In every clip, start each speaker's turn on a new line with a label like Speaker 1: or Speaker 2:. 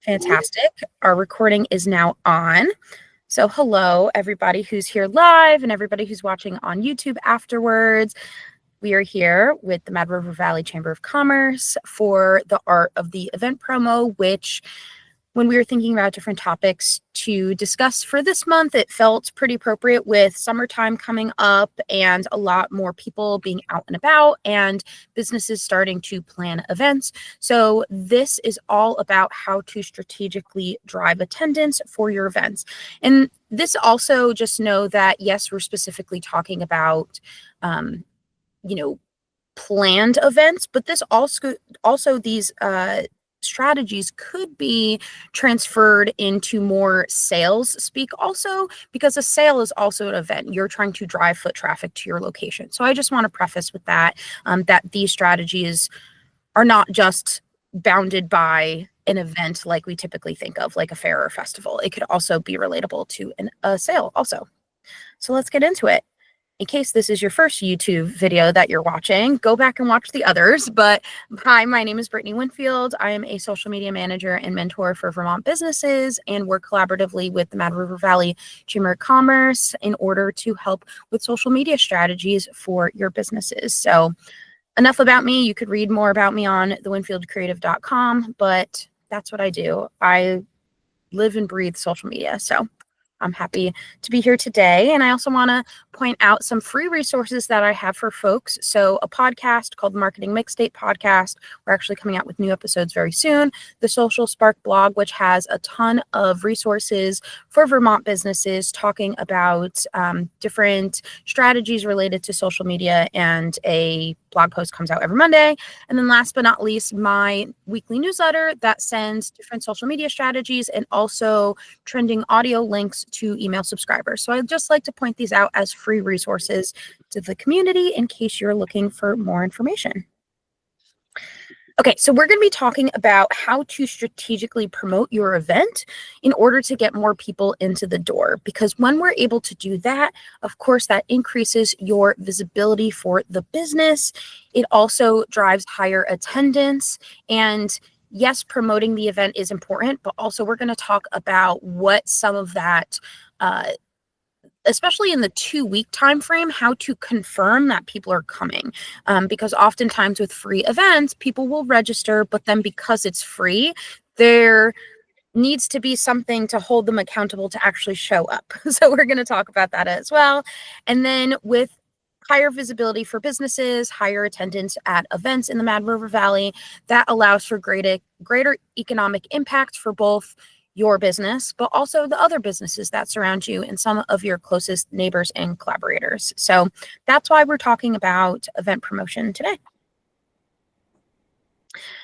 Speaker 1: Fantastic. Our recording is now on. So hello, everybody who's here live and everybody who's watching on YouTube afterwards. We are here with the Mad River Valley Chamber of Commerce for the Art of the Event Promo, which when we were thinking about different topics to discuss for this month, it felt pretty appropriate with summertime coming up and a lot more people being out and about and businesses starting to plan events. So this is all about how to strategically drive attendance for your events. And this also, just know that, yes, we're specifically talking about, planned events, but this also these strategies could be transferred into more sales speak also, because a sale is also an event. You're trying to drive foot traffic to your location. So I just want to preface with that, that these strategies are not just bounded by an event like we typically think of, like a fair or festival. It could also be relatable to a sale also. So let's get into it. In case this is your first YouTube video that you're watching, go back and watch the others. But hi, my name is Brittany Winfield. I am a social media manager and mentor for Vermont businesses and work collaboratively with the Mad River Valley Chamber of Commerce in order to help with social media strategies for your businesses. So enough about me. You could read more about me on thewinfieldcreative.com, but that's what I do. I live and breathe social media. So I'm happy to be here today. And I also want to point out some free resources that I have for folks. So a podcast called Marketing Mixtape Podcast. We're actually coming out with new episodes very soon. The Social Spark blog, which has a ton of resources for Vermont businesses talking about different strategies related to social media, and a blog post comes out every Monday. And then last but not least, my weekly newsletter that sends different social media strategies and also trending audio links to email subscribers. So I'd just like to point these out as free resources to the community in case you're looking for more information. Okay, so we're going to be talking about how to strategically promote your event in order to get more people into the door. Because when we're able to do that, of course, that increases your visibility for the business. It also drives higher attendance. And yes, promoting the event is important, but also we're going to talk about what some of that especially in the 2-week time frame, how to confirm that people are coming. Because oftentimes with free events, people will register, but then because it's free, there needs to be something to hold them accountable to actually show up. So we're going to talk about that as well. And then with higher visibility for businesses, higher attendance at events in the Mad River Valley, that allows for greater economic impact for both your business, but also the other businesses that surround you and some of your closest neighbors and collaborators. So that's why we're talking about event promotion today.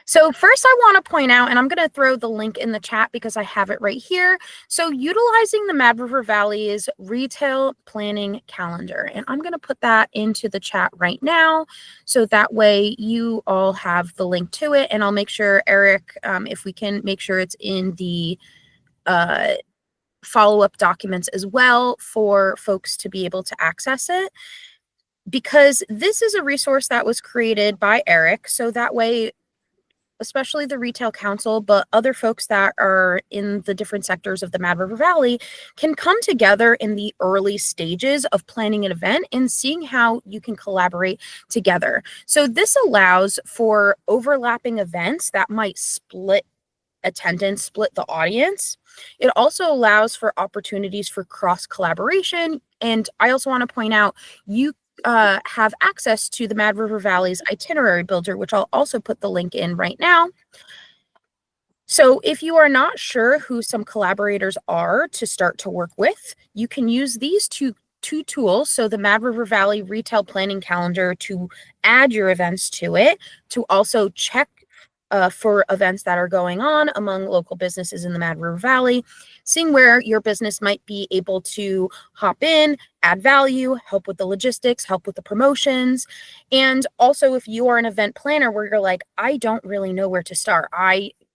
Speaker 1: So first I want to point out, and I'm going to throw the link in the chat because I have it right here. So utilizing the Mad River Valley's retail planning calendar, and I'm going to put that into the chat right now. So that way you all have the link to it, and I'll make sure, Eric, if we can make sure it's in the follow-up documents as well for folks to be able to access it, because this is a resource that was created by Eric. So that way, especially the Retail Council, but other folks that are in the different sectors of the Mad River Valley can come together in the early stages of planning an event and seeing how you can collaborate together. So this allows for overlapping events that might split attendance, split the audience. It also allows for opportunities for cross collaboration. And I also want to point out, you have access to the Mad River Valley's itinerary builder, which I'll also put the link in right now. So if you are not sure who some collaborators are to start to work with, you can use these two tools. So the Mad River Valley Retail Planning Calendar to add your events to it, to also check for events that are going on among local businesses in the Mad River Valley, seeing where your business might be able to hop in, add value, help with the logistics, help with the promotions. And also if you are an event planner where you're like, I don't really know where to start.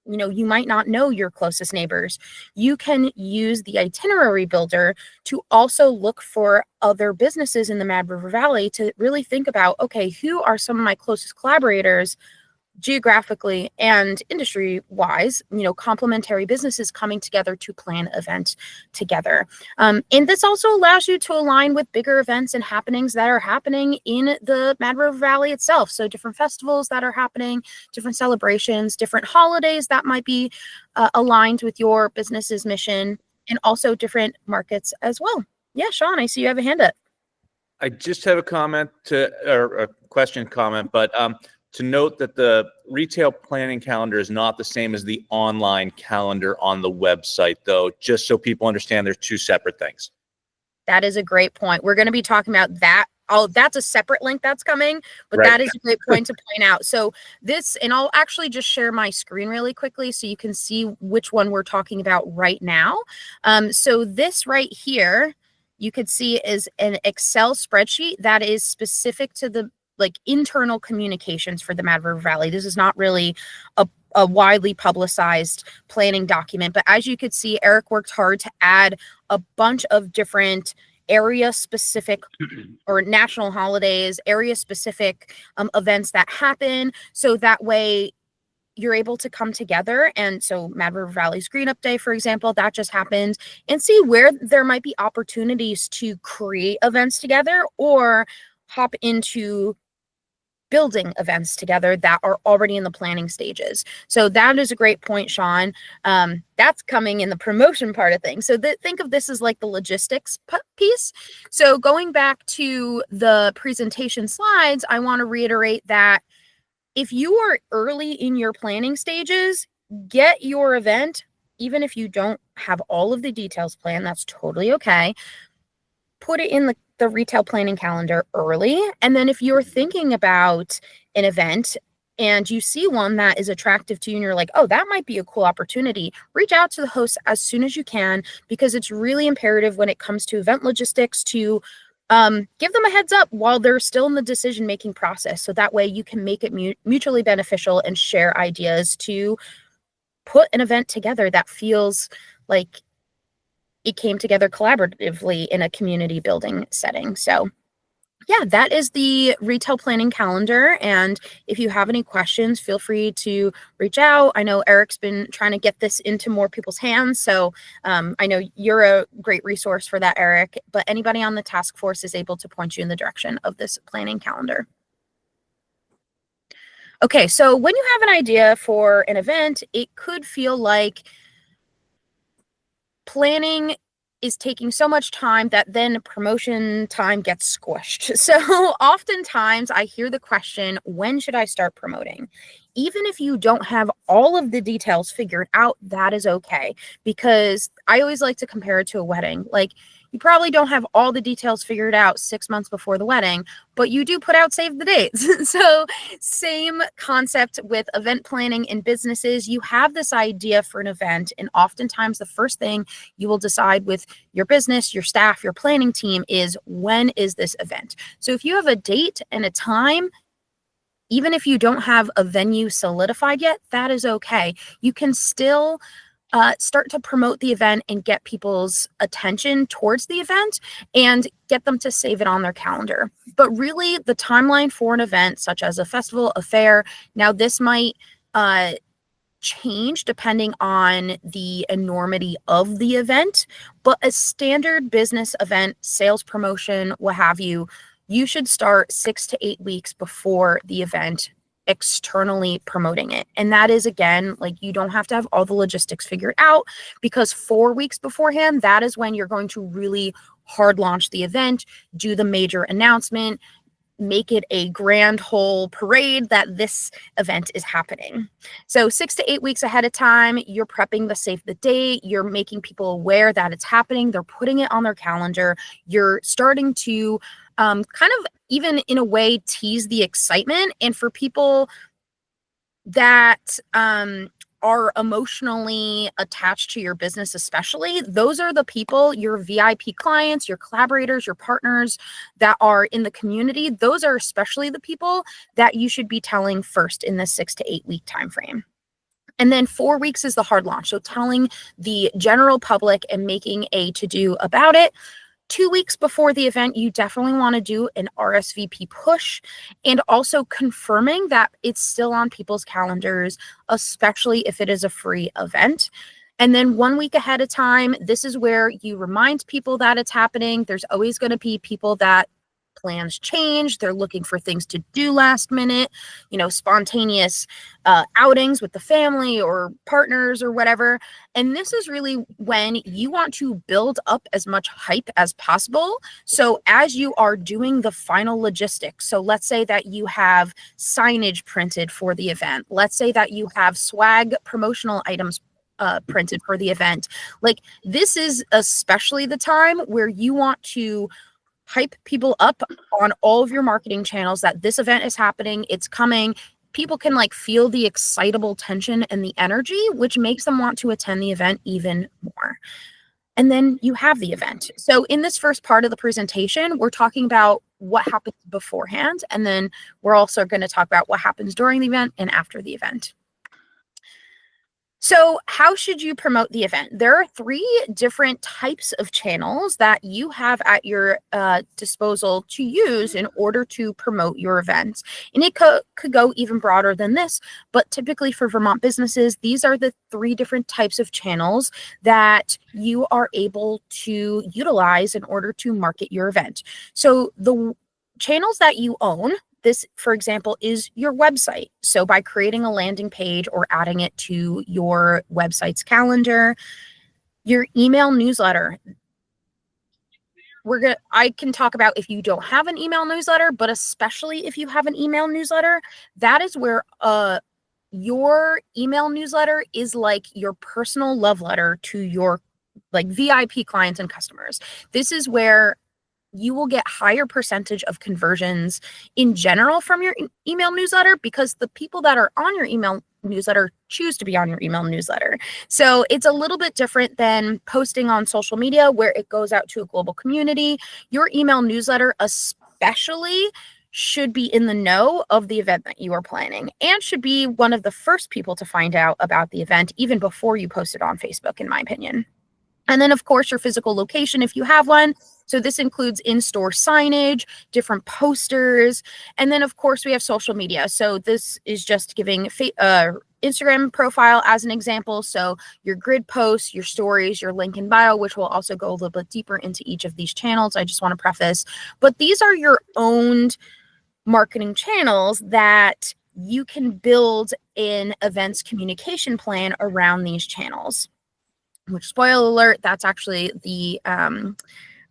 Speaker 1: You might not know your closest neighbors. You can use the itinerary builder to also look for other businesses in the Mad River Valley to really think about, okay, who are some of my closest collaborators geographically and industry wise, complementary businesses coming together to plan events together. And this also allows you to align with bigger events and happenings that are happening in the Mad River Valley itself. So different festivals that are happening, different celebrations, different holidays that might be aligned with your business's mission, and also different markets as well. Yeah, Sean, I see you have a hand up.
Speaker 2: I just have a comment or a question comment, but to note that the retail planning calendar is not the same as the online calendar on the website, though, just so people understand there's two separate things.
Speaker 1: That is a great point. We're going to be talking about that. Oh, that's a separate link that's coming, but
Speaker 2: Right.
Speaker 1: That is a great point to point out. So this, and I'll actually just share my screen really quickly so you can see which one we're talking about right now. So this right here, you could see is an Excel spreadsheet that is specific to the internal communications for the Mad River Valley. This is not really a widely publicized planning document, but as you could see, Eric worked hard to add a bunch of different area specific or national holidays, area specific events that happen. So that way you're able to come together. And so Mad River Valley's Green Up Day, for example, that just happened, and see where there might be opportunities to create events together or hop into building events together that are already in the planning stages. So that is a great point, Sean. That's coming in the promotion part of things. So think of this as like the logistics piece. So going back to the presentation slides, I want to reiterate that if you are early in your planning stages, get your event, even if you don't have all of the details planned, that's totally okay. Put it in the retail planning calendar early. And then if you're thinking about an event and you see one that is attractive to you and you're like, oh, that might be a cool opportunity, reach out to the host as soon as you can, because it's really imperative when it comes to event logistics to give them a heads up while they're still in the decision-making process. So that way you can make it mutually beneficial and share ideas to put an event together that feels like it came together collaboratively in a community building setting. So yeah, that is the retail planning calendar. And if you have any questions, feel free to reach out. I know Eric's been trying to get this into more people's hands. So I know you're a great resource for that, Eric, but anybody on the task force is able to point you in the direction of this planning calendar. Okay, so when you have an idea for an event, it could feel like planning is taking so much time that then promotion time gets squished. So oftentimes I hear the question, when should I start promoting? Even if you don't have all of the details figured out, that is okay. Because I always like to compare it to a wedding. Like, you probably don't have all the details figured out 6 months before the wedding, but you do put out save the dates. So same concept with event planning in businesses. You have this idea for an event, and oftentimes the first thing you will decide with your business, your staff, your planning team is, when is this event? So if you have a date and a time, even if you don't have a venue solidified yet, that is okay. You can still start to promote the event and get people's attention towards the event and get them to save it on their calendar. But really, the timeline for an event, such as a festival, a fair, now this might change depending on the enormity of the event, but a standard business event, sales promotion, what have you, you should start 6 to 8 weeks before the event externally promoting it. And that is, again, like, you don't have to have all the logistics figured out, because 4 weeks beforehand, that is when you're going to really hard launch the event, do the major announcement, make it a grand whole parade that this event is happening. So 6 to 8 weeks ahead of time, you're prepping the save the date, you're making people aware that it's happening, they're putting it on their calendar, you're starting to kind of, even in a way, tease the excitement. And for people that are emotionally attached to your business, especially, those are the people, your VIP clients, your collaborators, your partners that are in the community. Those are especially the people that you should be telling first in the 6 to 8 week time frame. And then 4 weeks is the hard launch. So telling the general public and making a to-do about it. 2 weeks before the event, you definitely want to do an RSVP push, and also confirming that it's still on people's calendars, especially if it is a free event. And then 1 week ahead of time, this is where you remind people that it's happening. There's always going to be people that plans change. They're looking for things to do last minute, spontaneous outings with the family or partners or whatever. And this is really when you want to build up as much hype as possible. So as you are doing the final logistics, so let's say that you have signage printed for the event. Let's say that you have swag promotional items printed for the event. Like, this is especially the time where you want to hype people up on all of your marketing channels that this event is happening, it's coming. People can feel the excitable tension and the energy, which makes them want to attend the event even more. And then you have the event. So in this first part of the presentation, we're talking about what happens beforehand, and then we're also going to talk about what happens during the event and after the event. So how should you promote the event? There are 3 different types of channels that you have at your disposal to use in order to promote your events. And it could go even broader than this, but typically for Vermont businesses, these are the 3 different types of channels that you are able to utilize in order to market your event. So the channels that you own, this, for example, is your website. So by creating a landing page or adding it to your website's calendar, your email newsletter. I can talk about if you don't have an email newsletter, but especially if you have an email newsletter, that is where your email newsletter is like your personal love letter to your VIP clients and customers. This is where you will get higher percentage of conversions in general from your email newsletter, because the people that are on your email newsletter choose to be on your email newsletter. So it's a little bit different than posting on social media where it goes out to a global community. Your email newsletter especially should be in the know of the event that you are planning, and should be one of the first people to find out about the event even before you post it on Facebook, in my opinion. And then, of course, your physical location, if you have one. So this includes in-store signage, different posters, and then, of course, we have social media. So this is just giving Instagram profile as an example. So your grid posts, your stories, your link in bio, which will also go a little bit deeper into each of these channels. I just want to preface, but these are your own marketing channels that you can build an events communication plan around these channels. Which, spoiler alert, that's actually the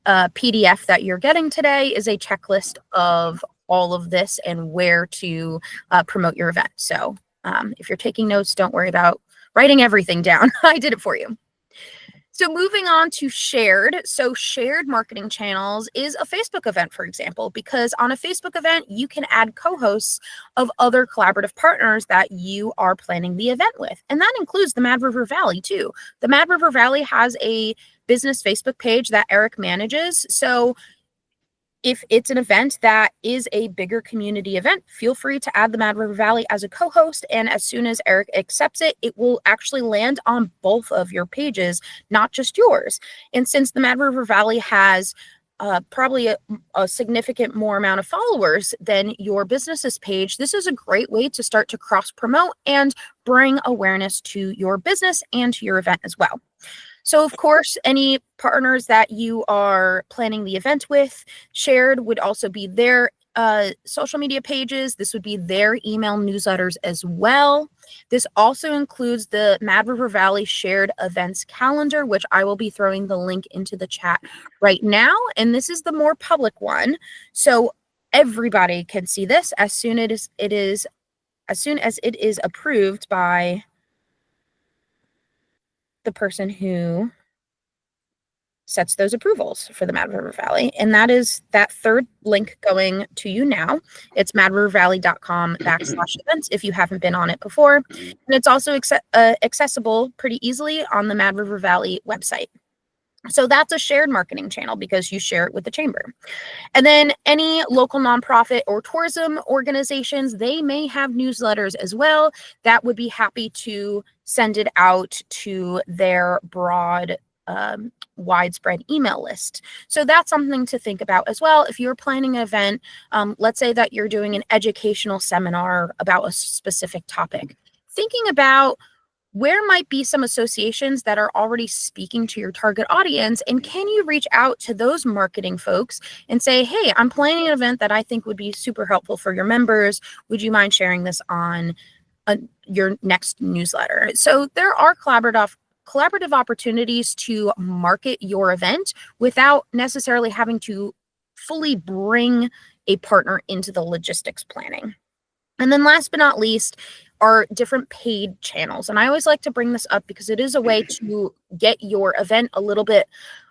Speaker 1: PDF that you're getting today, is a checklist of all of this and where to promote your event. So if you're taking notes, don't worry about writing everything down. I did it for you. So moving on to shared. So shared marketing channels is a Facebook event, for example, because on a Facebook event, you can add co-hosts of other collaborative partners that you are planning the event with. And that includes the Mad River Valley too. The Mad River Valley has a business Facebook page that Eric manages. So if it's an event that is a bigger community event, feel free to add the Mad River Valley as a co-host. And as soon as Eric accepts it, it will actually land on both of your pages, not just yours. And since the Mad River Valley has probably a significant more amount of followers than your business's page, this is a great way to start to cross-promote and bring awareness to your business and to your event as well. So, of course, any partners that you are planning the event with, shared would also be their social media pages. This would be their email newsletters as well. This also includes the Mad River Valley shared events calendar, which I will be throwing the link into the chat right now. And this is the more public one. So everybody can see this as soon as it is approved by the person who sets those approvals for the Mad River Valley. And that is that third link going to you now. It's madrivervalley.com/events if you haven't been on it before. And it's also accessible pretty easily on the Mad River Valley website. So that's a shared marketing channel because you share it with the chamber. And then any local nonprofit or tourism organizations, they may have newsletters as well that would be happy to send it out to their broad widespread email list. So that's something to think about as well. If you're planning an event, let's say that you're doing an educational seminar about a specific topic, thinking about where might be some associations that are already speaking to your target audience, and can you reach out to those marketing folks and say, hey, I'm planning an event that I think would be super helpful for your members. Would you mind sharing this on your next newsletter? So there are collaborative opportunities to market your event without necessarily having to fully bring a partner into the logistics planning. And then last but not least are different paid channels. And I always like to bring this up because it is a way to get your event a little bit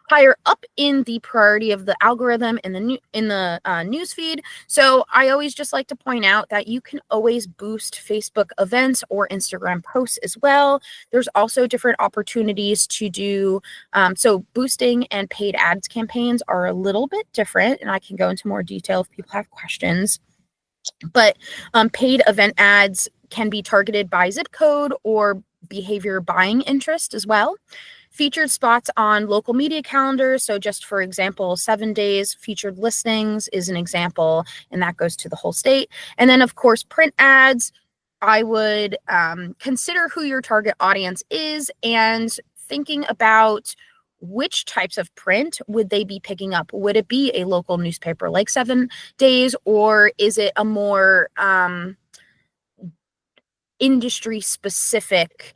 Speaker 1: higher up in the priority of the algorithm in the news feed. So I always just like to point out that you can always boost Facebook events or Instagram posts as well. There's also different opportunities to do, so boosting and paid ads campaigns are a little bit different, and I can go into more detail if people have questions. But paid event ads can be targeted by zip code or behavior buying interest as well. Featured spots on local media calendars. So just for example, 7 days featured listings is an example, and that goes to the whole state. And then of course, print ads, I would consider who your target audience is and thinking about which types of print would they be picking up. Would it be a local newspaper like 7 days, or is it a more industry specific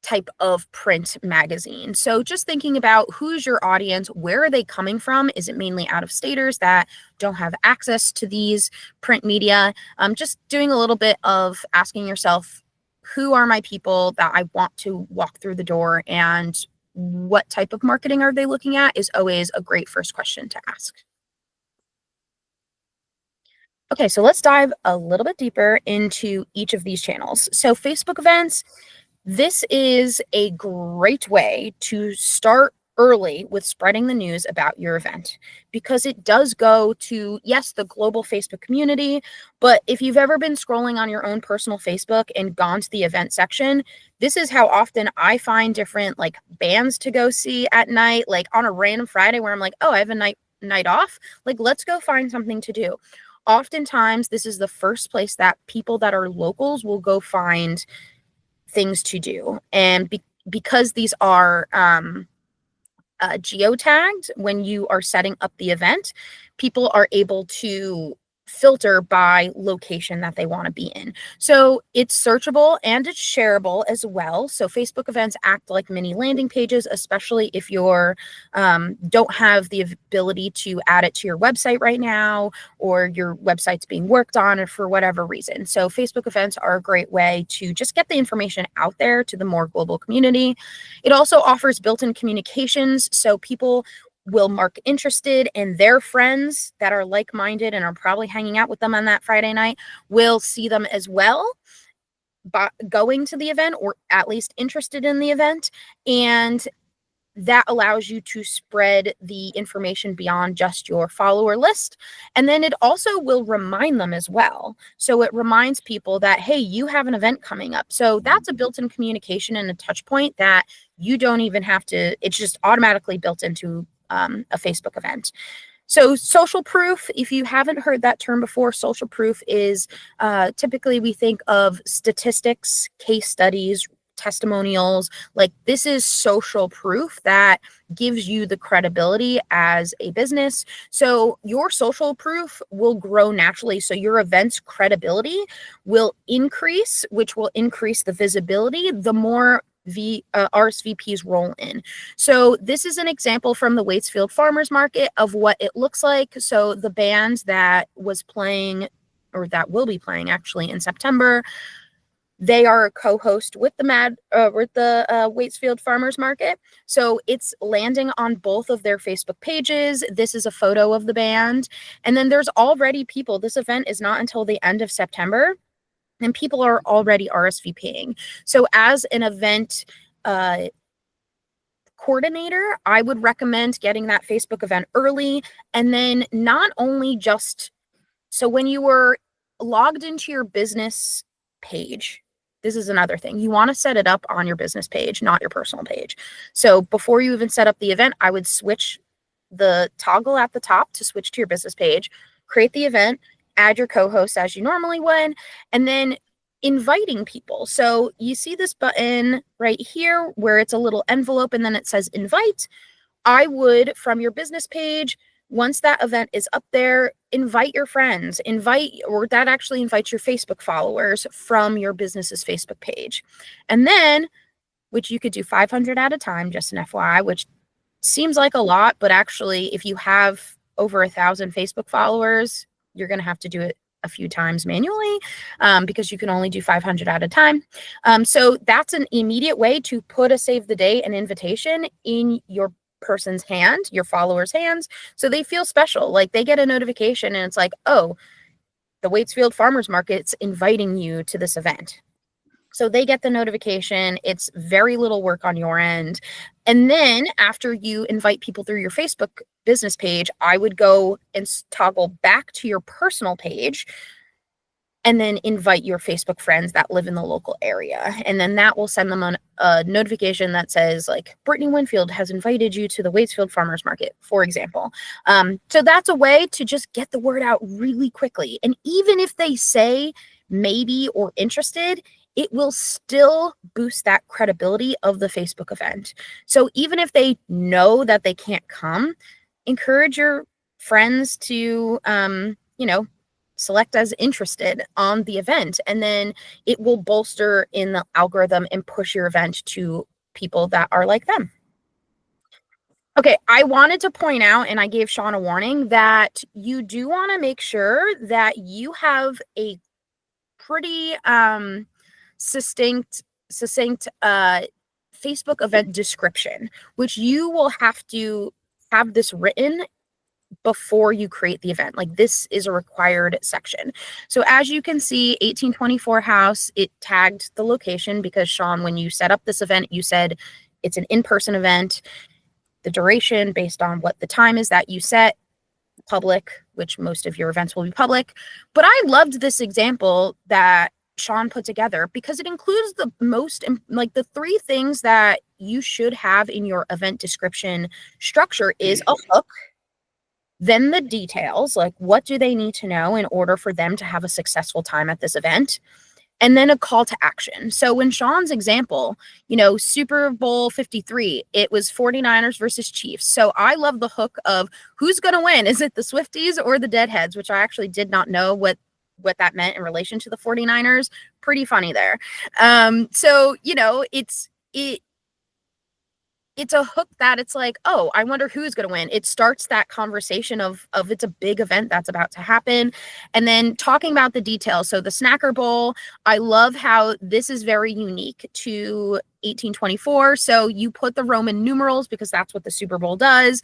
Speaker 1: type of print magazine? So just thinking about who's your audience, where are they coming from? Is it mainly out of staters that don't have access to these print media? Just doing a little bit of asking yourself, who are my people that I want to walk through the door, and what type of marketing are they looking at is always a great first question to ask. Okay, so let's dive a little bit deeper into each of these channels. So Facebook events, this is a great way to start early with spreading the news about your event, because it does go to, yes, the global Facebook community, but if you've ever been scrolling on your own personal Facebook and gone to the event section, this is how often I find different like bands to go see at night, like on a random Friday where I'm like, oh, I have a night off. Like, let's go find something to do. Oftentimes, this is the first place that people that are locals will go find things to do. And because these are geotagged, when you are setting up the event, people are able to filter by location that they want to be in. So it's searchable and it's shareable as well. So Facebook events act like mini landing pages, especially if you're don't have the ability to add it to your website right now, or your website's being worked on, or for whatever reason. So Facebook events are a great way to just get the information out there to the more global community. It also offers built-in communications, so people will mark interested, and their friends that are like-minded and are probably hanging out with them on that Friday night will see them as well, going to the event, or at least interested in the event. And that allows you to spread the information beyond just your follower list. And then it also will remind them as well. So it reminds people that, hey, you have an event coming up. So that's a built-in communication and a touch point that you don't even have to, it's just automatically built into a Facebook event. So social proof, if you haven't heard that term before, social proof is typically we think of statistics, case studies, testimonials. Like, this is social proof that gives you the credibility as a business. So your social proof will grow naturally. So your event's credibility will increase, which will increase the visibility the more RSVPs roll in. So this is an example from the Waitsfield Farmers Market of what it looks like. So the band that was playing, or that will be playing actually in September, they are a co-host with the Waitsfield Farmers Market. So it's landing on both of their Facebook pages. This is a photo of the band. And then there's already people. This event is not until the end of September, and people are already RSVPing. So as an event coordinator, I would recommend getting that Facebook event early. And then not only just, so when you were logged into your business page, this is another thing. You want to set it up on your business page, not your personal page. So before you even set up the event, I would switch the toggle at the top to switch to your business page, create the event, add your co-host as you normally would, and then inviting people. So you see this button right here where it's a little envelope and then it says invite. I would, from your business page, once that event is up there, invite your friends, or that actually invites your Facebook followers from your business's Facebook page. And then, which you could do 500 at a time, just an FYI, which seems like a lot, but actually if you have over 1,000 Facebook followers, you're going to have to do it a few times manually because you can only do 500 at a time. So that's an immediate way to put a save the date and invitation in your person's hand, your followers' hands, so they feel special. Like they get a notification and it's like, oh, the Waitsfield Farmers Market's inviting you to this event. So they get the notification. It's very little work on your end. And then after you invite people through your Facebook business page, I would go and toggle back to your personal page and then invite your Facebook friends that live in the local area. And then that will send them a notification that says like, Brittany Winfield has invited you to the Waitsfield Farmers Market, for example. So that's a way to just get the word out really quickly. And even if they say maybe or interested, it will still boost that credibility of the Facebook event. So even if they know that they can't come, encourage your friends to, select as interested on the event, and then it will bolster in the algorithm and push your event to people that are like them. Okay, I wanted to point out, and I gave Sean a warning, that you do want to make sure that you have a pretty succinct Facebook event description, which you will have to have this written before you create the event. Like this is a required section. So as you can see, 1824 house, it tagged the location because Sean, when you set up this event, you said it's an in-person event. The duration based on what the time is that you set, public, which most of your events will be public. But I loved this example that Sean put together because it includes the most, like the 3 things that you should have in your event description structure is a hook, then the details, like what do they need to know in order for them to have a successful time at this event, and then a call to action. So in Sean's example, Super Bowl 53, it was 49ers versus Chiefs. So I love the hook of who's going to win. Is it the Swifties or the Deadheads, which I actually did not know what that meant in relation to the 49ers. Pretty funny there. So, it's a hook that it's like, oh, I wonder who's going to win. It starts that conversation of it's a big event that's about to happen. And then talking about the details. So the Snacker Bowl, I love how this is very unique to 1824. So you put the Roman numerals because that's what the Super Bowl does.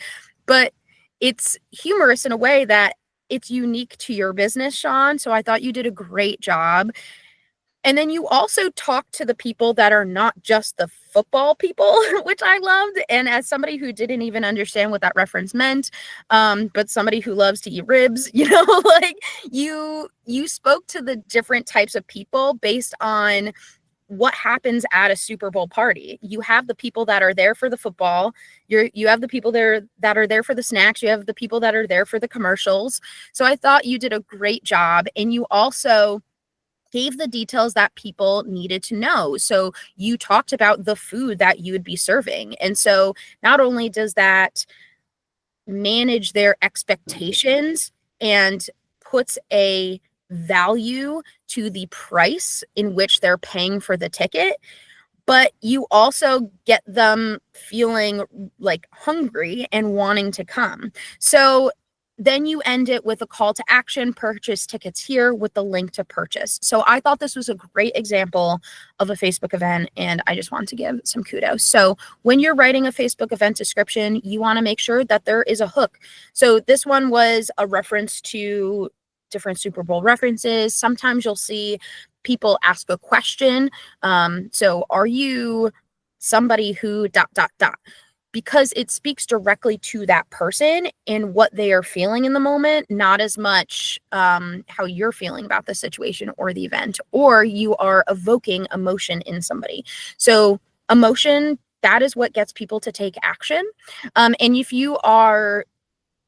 Speaker 1: But it's humorous in a way that it's unique to your business, Sean. So I thought you did a great job. And then you also talk to the people that are not just the football people, which I loved. And as somebody who didn't even understand what that reference meant, but somebody who loves to eat ribs, like you spoke to the different types of people based on what happens at a Super Bowl party. You have the people that are there for the football. You have the people there that are there for the snacks. You have the people that are there for the commercials. So I thought you did a great job. And you also gave the details that people needed to know. So you talked about the food that you would be serving. And so not only does that manage their expectations and puts a value to the price in which they're paying for the ticket, but you also get them feeling like hungry and wanting to come. So then you end it with a call to action, purchase tickets here with the link to purchase. So I thought this was a great example of a Facebook event, and I just want to give some kudos. So when you're writing a Facebook event description, you want to make sure that there is a hook. So this one was a reference to different Super Bowl references. Sometimes you'll see people ask a question. So are you somebody who ... because it speaks directly to that person and what they are feeling in the moment, not as much how you're feeling about the situation or the event, or you are evoking emotion in somebody. So emotion, that is what gets people to take action. And if you are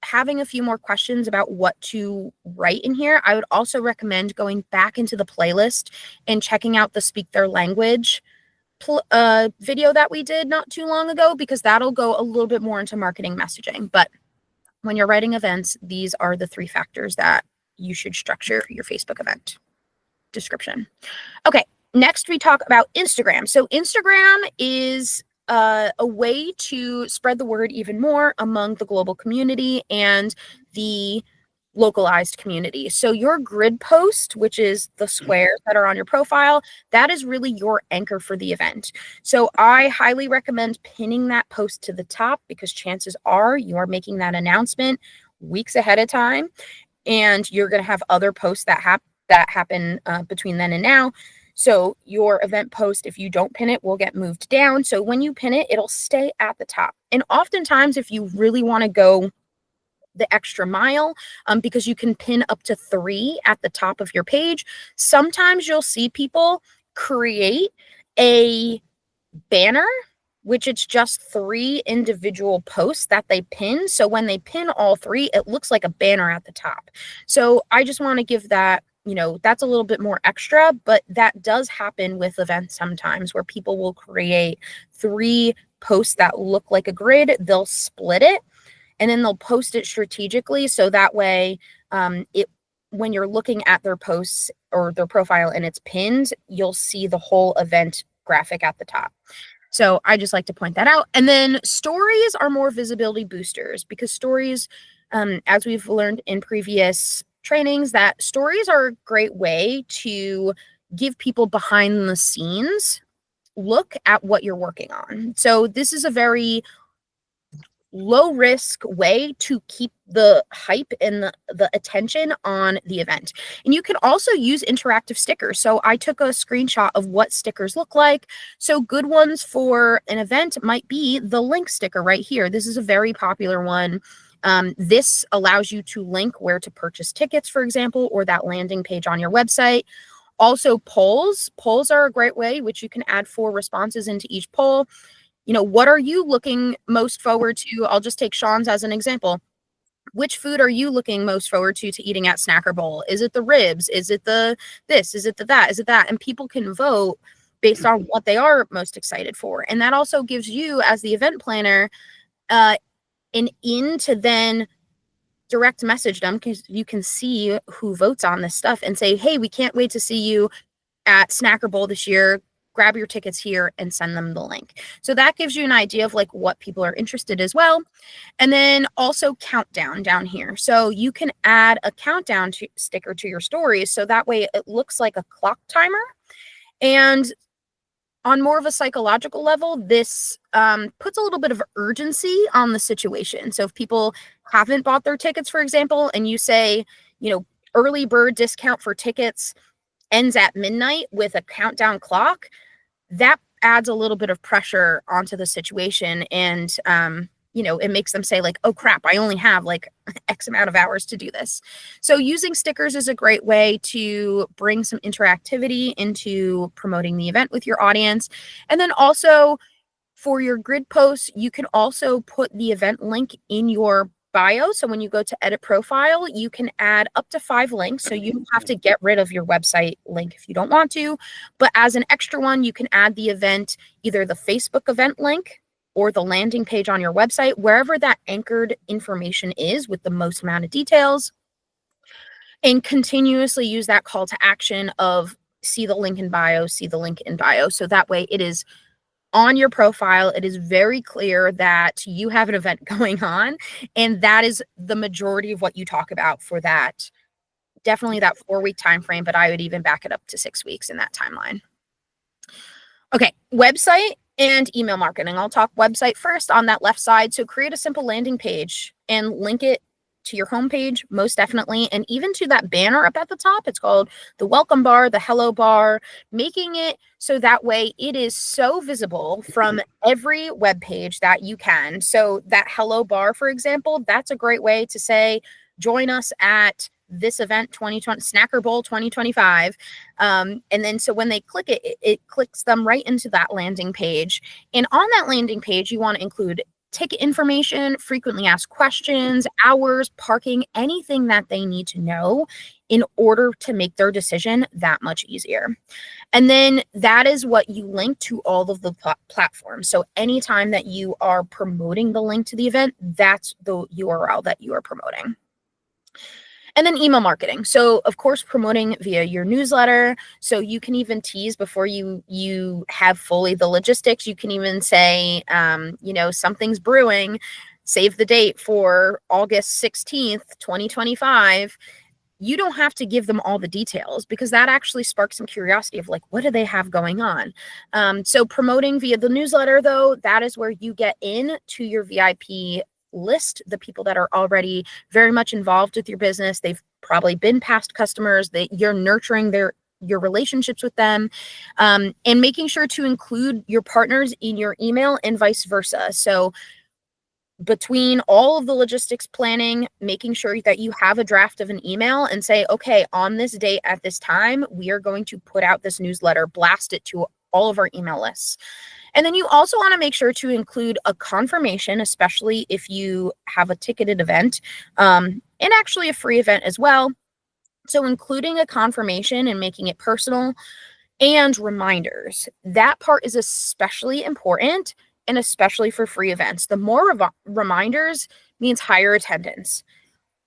Speaker 1: having a few more questions about what to write in here, I would also recommend going back into the playlist and checking out the Speak Their Language video that we did not too long ago, because that'll go a little bit more into marketing messaging. But when you're writing events, these are the 3 factors that you should structure your Facebook event description. Okay, next we talk about Instagram. So Instagram is a way to spread the word even more among the global community and the localized community. So your grid post, which is the squares that are on your profile, that is really your anchor for the event. So I highly recommend pinning that post to the top, because chances are you are making that announcement weeks ahead of time, and you're going to have other posts that happen between then and now. So your event post, if you don't pin it, will get moved down. So when you pin it, it'll stay at the top. And oftentimes, if you really want to go the extra mile, because you can pin up to 3 at the top of your page, sometimes you'll see people create a banner, which it's just 3 individual posts that they pin. So when they pin all 3, it looks like a banner at the top. So I just want to give that, that's a little bit more extra, but that does happen with events sometimes, where people will create 3 posts that look like a grid. They'll split it, and then they'll post it strategically. So that way, when you're looking at their posts or their profile and it's pinned, you'll see the whole event graphic at the top. So I just like to point that out. And then stories are more visibility boosters, because stories, as we've learned in previous trainings, that stories are a great way to give people behind the scenes look at what you're working on. So this is a very low risk way to keep the hype and the attention on the event. And you can also use interactive stickers. So I took a screenshot of what stickers look like. So good ones for an event might be the link sticker right here. This is a very popular one. This allows you to link where to purchase tickets, for example, or that landing page on your website. Also polls. Polls are a great way, which you can add 4 responses into each poll. What are you looking most forward to? I'll just take Sean's as an example. Which food are you looking most forward to eating at Snacker Bowl? Is it the ribs? Is it the this? Is it the that? Is it that? And people can vote based on what they are most excited for. And that also gives you, as the event planner, an in to then direct message them, because you can see who votes on this stuff and say, hey, we can't wait to see you at Snacker Bowl this year. Grab your tickets here and send them the link. So that gives you an idea of like what people are interested as well. And then also countdown down here. So you can add a countdown sticker to your stories. So that way it looks like a clock timer. And on more of a psychological level, this puts a little bit of urgency on the situation. So if people haven't bought their tickets, for example, and you say, early bird discount for tickets ends at midnight with a countdown clock, that adds a little bit of pressure onto the situation. And, it makes them say like, oh crap, I only have like X amount of hours to do this. So using stickers is a great way to bring some interactivity into promoting the event with your audience. And then also for your grid posts, you can also put the event link in your bio. So when you go to edit profile, you can add up to 5 links. So you don't have to get rid of your website link if you don't want to. But as an extra one, you can add the event, either the Facebook event link or the landing page on your website, wherever that anchored information is with the most amount of details, and continuously use that call to action of see the link in bio, see the link in bio. So that way it is on your profile. It is very clear that you have an event going on, and that is the majority of what you talk about for that. Definitely that 4-week time frame, but I would even back it up to 6 weeks in that timeline. Okay, website and email marketing. I'll talk website first on that left side. So create a simple landing page and link it to your homepage, most definitely, and even to that banner up at the top. It's called the welcome bar, the hello bar, making it so that way it is so visible from every web page that you can. So that hello bar, for example, that's a great way to say, join us at this event 2020 Snacker Bowl 2025. And then so when they click it, it clicks them right into that landing page. And on that landing page, you want to include ticket information, frequently asked questions, hours, parking, anything that they need to know in order to make their decision that much easier. And then that is what you link to all of the platforms. So anytime that you are promoting the link to the event, that's the URL that you are promoting. And then email marketing. So of course, promoting via your newsletter. So you can even tease before you have fully the logistics. You can even say, something's brewing, save the date for August 16th, 2025. You don't have to give them all the details because that actually sparks some curiosity of like, what do they have going on? So promoting via the newsletter, though, that is where you get in to your VIP list, the people that are already very much involved with your business. They've probably been past customers, that you're nurturing your relationships with them, and making sure to include your partners in your email and vice versa. So between all of the logistics planning, making sure that you have a draft of an email and say, okay, on this date at this time, we are going to put out this newsletter, blast it to all of our email lists. And then you also want to make sure to include a confirmation, especially if you have a ticketed event, and actually a free event as well. So including a confirmation and making it personal and reminders. That part is especially important, and especially for free events. The more reminders means higher attendance.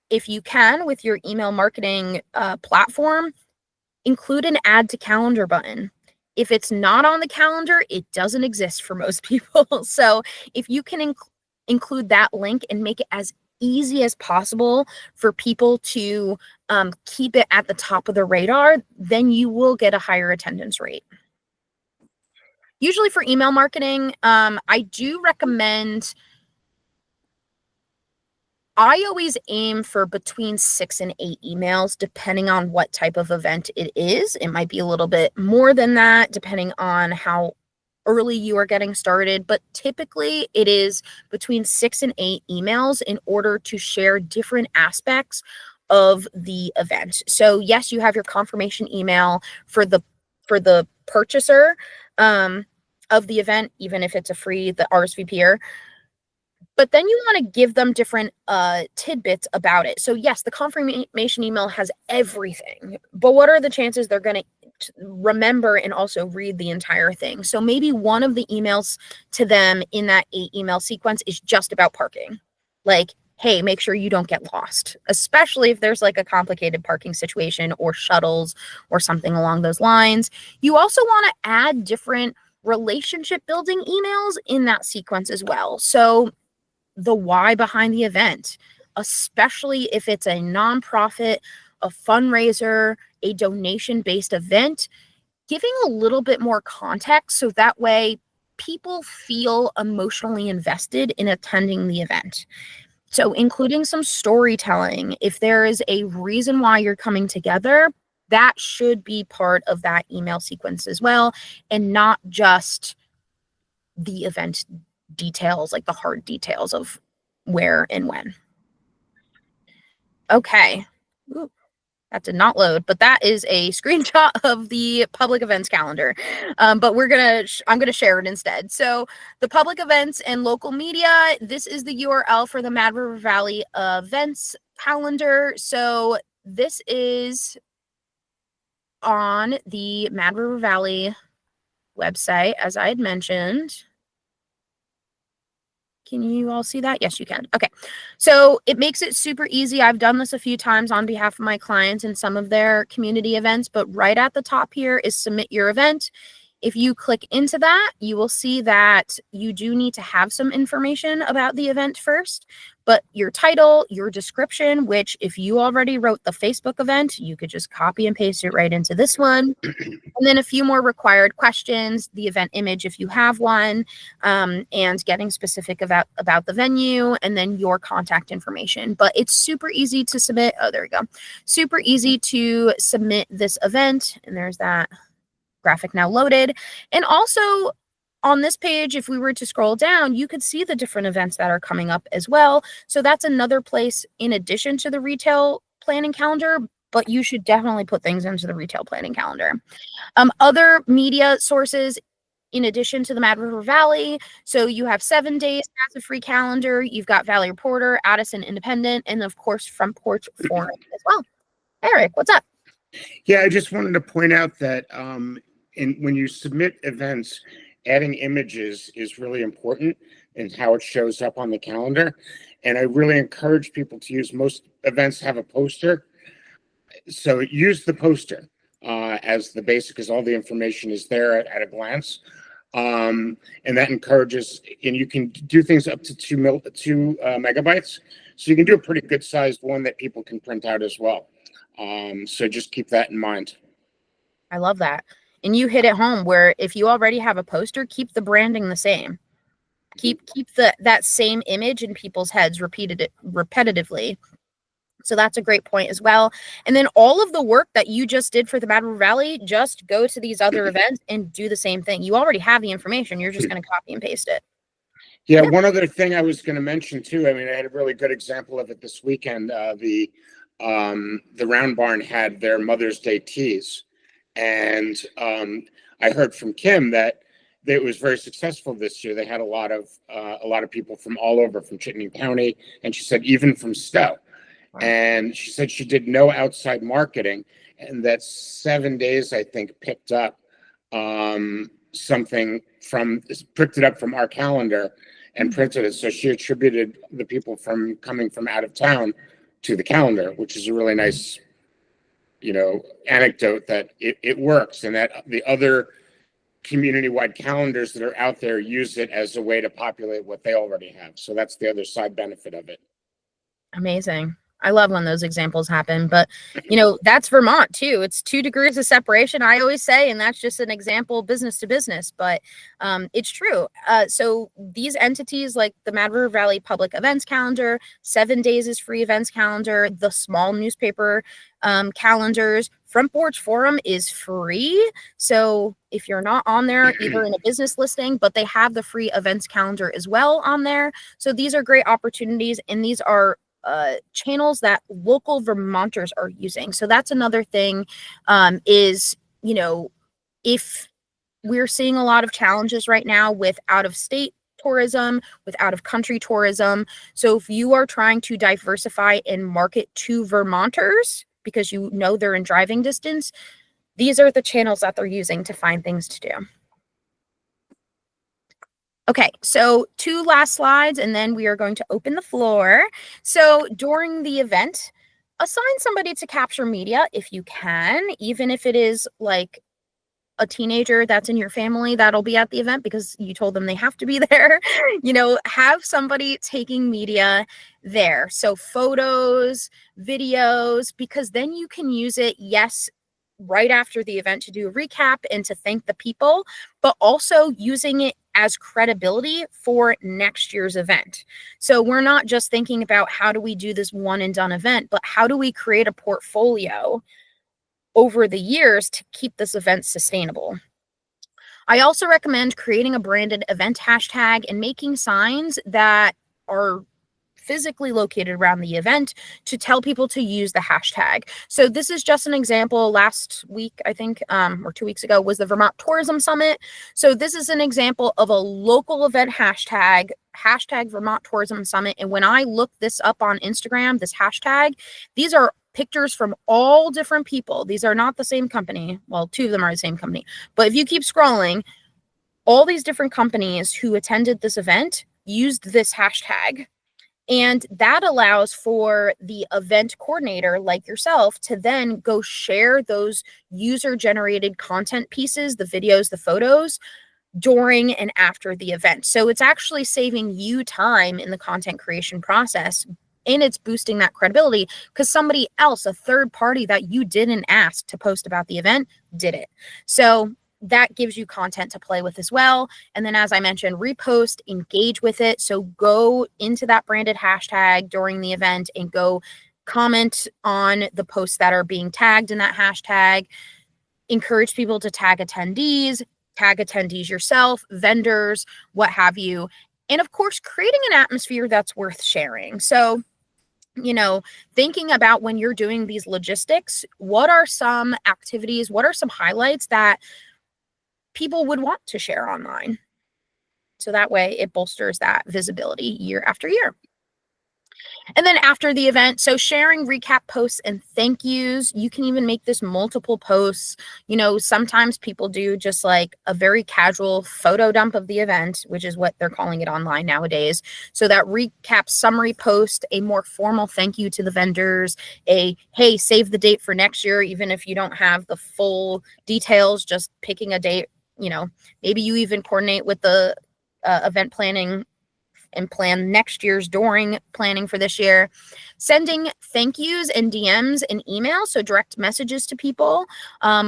Speaker 1: If you can, with your email marketing platform, include an add to calendar button. If it's not on the calendar, it doesn't exist for most people. So if you can include that link and make it as easy as possible for people to keep it at the top of the radar, then you will get a higher attendance rate. Usually for email marketing, I do recommend, I always aim for between 6 and 8 emails, depending on what type of event it is. It might be a little bit more than that, depending on how early you are getting started. But typically it is between 6 and 8 emails in order to share different aspects of the event. So yes, you have your confirmation email for the purchaser of the event, even if it's a free, the RSVPer. But then you want to give them different tidbits about it. So yes, the confirmation email has everything, but what are the chances they're going to remember and also read the entire thing? So maybe one of the emails to them in that 8 email sequence is just about parking. Like, hey, make sure you don't get lost, especially if there's like a complicated parking situation or shuttles or something along those lines. You also want to add different relationship building emails in that sequence as well. So the why behind the event, especially if it's a nonprofit, a fundraiser, a donation-based event, giving a little bit more context so that way people feel emotionally invested in attending the event. So including some storytelling, if there is a reason why you're coming together, that should be part of that email sequence as well, and not just the event details, like the hard details of where and when. Okay. Ooh, that did not load, but that is a screenshot of the public events calendar. But I'm gonna share it instead. So the public events and local media, this is the URL for the Mad River Valley events calendar. So this is on the Mad River Valley website, as I had mentioned. Can you all see that? Yes, you can. Okay. So it makes it super easy. I've done this a few times on behalf of my clients in some of their community events, but right at the top here is submit your event. If you click into that, you will see that you do need to have some information about the event first, but your title, your description, which if you already wrote the Facebook event, you could just copy and paste it right into this one. And then a few more required questions, the event image if you have one, and getting specific about the venue, and then your contact information. But it's super easy to submit. Oh, there we go. Super easy to submit this event. And there's that graphic now loaded. And also on this page, if we were to scroll down, you could see the different events that are coming up as well. So that's another place in addition to the retail planning calendar, but you should definitely put things into the retail planning calendar. Other media sources in addition to the Mad River Valley. So you have 7 Days as a free calendar. You've got Valley Reporter, Addison Independent, and of course Front Porch Forum as well. Eric, what's up?
Speaker 3: Yeah, I just wanted to point out that when you submit events, adding images is really important in how it shows up on the calendar. And I really encourage people to use, most events have a poster. So use the poster as the basic, because all the information is there at a glance. And that encourages, and you can do things up to 2 megabytes. So you can do a pretty good sized one that people can print out as well. So just keep that in mind.
Speaker 1: I love that. And you hit it home where if you already have a poster, keep the branding the same. Keep that same image in people's heads repetitively. So that's a great point as well. And then all of the work that you just did for the Mad River Valley, just go to these other events and do the same thing. You already have the information. You're just going to copy and paste it.
Speaker 3: Yeah, one other thing I was going to mention too. I mean, I had a really good example of it this weekend. The Round Barn had their Mother's Day teas, and I heard from Kim that it was very successful this year. They had a lot of people from all over, from Chittenden County, and she said even from Stowe. And she said she did no outside marketing, and that 7 Days, I think, picked it up from our calendar and printed it. So she attributed the people coming from out of town to the calendar, which is a really nice, anecdote that it works, and that the other community-wide calendars that are out there use it as a way to populate what they already have. So that's the other side benefit of it.
Speaker 1: Amazing. I love when those examples happen, but that's Vermont too. It's 2 degrees of separation, I always say, and that's just an example business to business, but it's true. So these entities like the Mad River Valley Public Events Calendar, 7 Days is free events calendar, the small newspaper calendars, Front Porch Forum is free. So if you're not on there, either in a business listing, but they have the free events calendar as well on there. So these are great opportunities, and these are channels that local Vermonters are using. So that's another thing is, if we're seeing a lot of challenges right now with out-of-state tourism, with out-of-country tourism. So if you are trying to diversify and market to Vermonters because they're in driving distance, these are the channels that they're using to find things to do. Okay, so 2 last slides, and then we are going to open the floor. So during the event, assign somebody to capture media if you can, even if it is like a teenager that's in your family that'll be at the event because you told them they have to be there. Have somebody taking media there. So photos, videos, because then you can use it, yes, right after the event to do a recap and to thank the people, but also using it as credibility for next year's event. So we're not just thinking about how do we do this one and done event, but how do we create a portfolio over the years to keep this event sustainable. I also recommend creating a branded event hashtag and making signs that are physically located around the event to tell people to use the hashtag. So this is just an example. Last week, I think, or 2 weeks ago, was the Vermont Tourism Summit. So this is an example of a local event hashtag Vermont Tourism Summit. And when I look this up on Instagram, this hashtag, these are pictures from all different people. These are not the same company. Well, 2 of them are the same company. But if you keep scrolling, all these different companies who attended this event used this hashtag. And that allows for the event coordinator like yourself to then go share those user-generated content pieces, the videos, the photos, during and after the event. So it's actually saving you time in the content creation process, and it's boosting that credibility because somebody else, a third party that you didn't ask to post about the event, did it. So that gives you content to play with as well. And then, as I mentioned, repost, engage with it. So go into that branded hashtag during the event and go comment on the posts that are being tagged in that hashtag. Encourage people to tag attendees yourself, vendors, what have you. And of course, creating an atmosphere that's worth sharing. So, thinking about when you're doing these logistics, what are some activities, what are some highlights that people would want to share online? So that way it bolsters that visibility year after year. And then after the event, so sharing recap posts and thank yous, you can even make this multiple posts. Sometimes people do just like a very casual photo dump of the event, which is what they're calling it online nowadays. So that recap summary post, a more formal thank you to the vendors, hey, save the date for next year, even if you don't have the full details, just picking a date, maybe you even coordinate with the event planning and plan next year's during planning for this year. Sending thank yous and DMs and emails, so direct messages to people,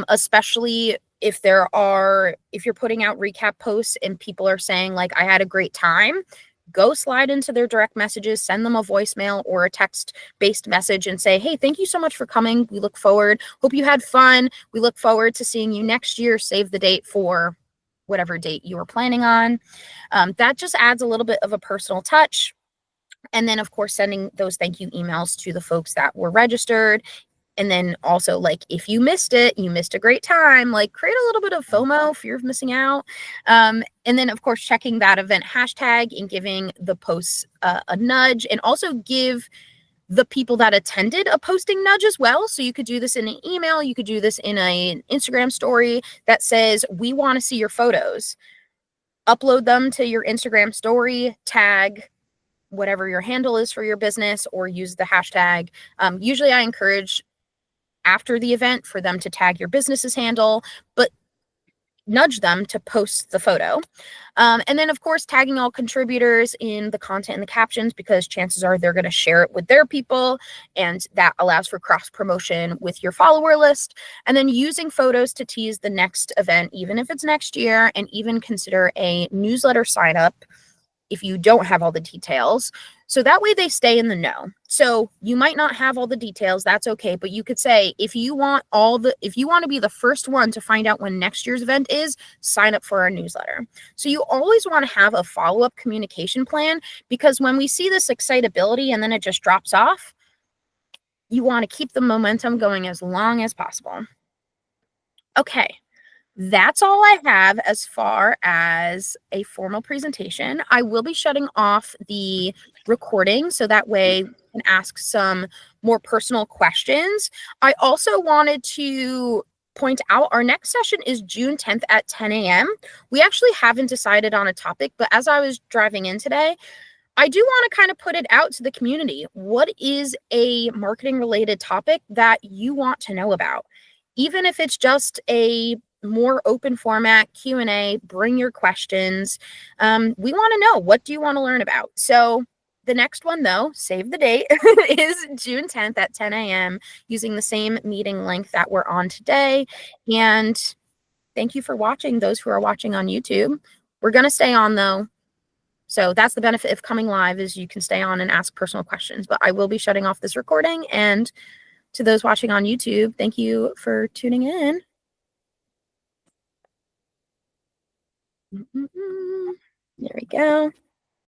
Speaker 1: especially if you're putting out recap posts and people are saying like, I had a great time, go slide into their direct messages, send them a voicemail or a text-based message and say, hey, thank you so much for coming. We look forward. Hope you had fun. We look forward to seeing you next year. Save the date for whatever date you were planning on. That just adds a little bit of a personal touch. And then, of course, sending those thank you emails to the folks that were registered. And then also, like, if you missed it, you missed a great time, like create a little bit of FOMO, fear of missing out. And then, of course, checking that event hashtag and giving the posts a nudge, and also give the people that attended a posting nudge as well. So you could do this in an email, you could do this in an Instagram story that says, we want to see your photos. Upload them to your Instagram story, tag whatever your handle is for your business, or use the hashtag. Usually I encourage after the event for them to tag your business's handle, but nudge them to post the photo. And then, of course, tagging all contributors in the content and the captions, because chances are they're going to share it with their people, and that allows for cross promotion with your follower list. And then using photos to tease the next event, even if it's next year, and even consider a newsletter sign up if you don't have all the details. So that way they stay in the know. So you might not have all the details, that's okay. But you could say, if you want to be the first one to find out when next year's event is, sign up for our newsletter. So you always want to have a follow-up communication plan, because when we see this excitability and then it just drops off, you want to keep the momentum going as long as possible. Okay. That's all I have as far as a formal presentation. I will be shutting off the recording so that way you can ask some more personal questions. I also wanted to point out our next session is June 10th at 10 a.m. We actually haven't decided on a topic, but as I was driving in today, I do want to kind of put it out to the community. What is a marketing related topic that you want to know about? Even if it's just a more open format Q&A, bring your questions. We want to know, what do you want to learn about? So the next one, though, save the date, is June 10th at 10 a.m. using the same meeting link that we're on today. And thank you for watching, those who are watching on YouTube. We're going to stay on, though. So that's the benefit of coming live, is you can stay on and ask personal questions. But I will be shutting off this recording. And to those watching on YouTube, thank you for tuning in. There we go.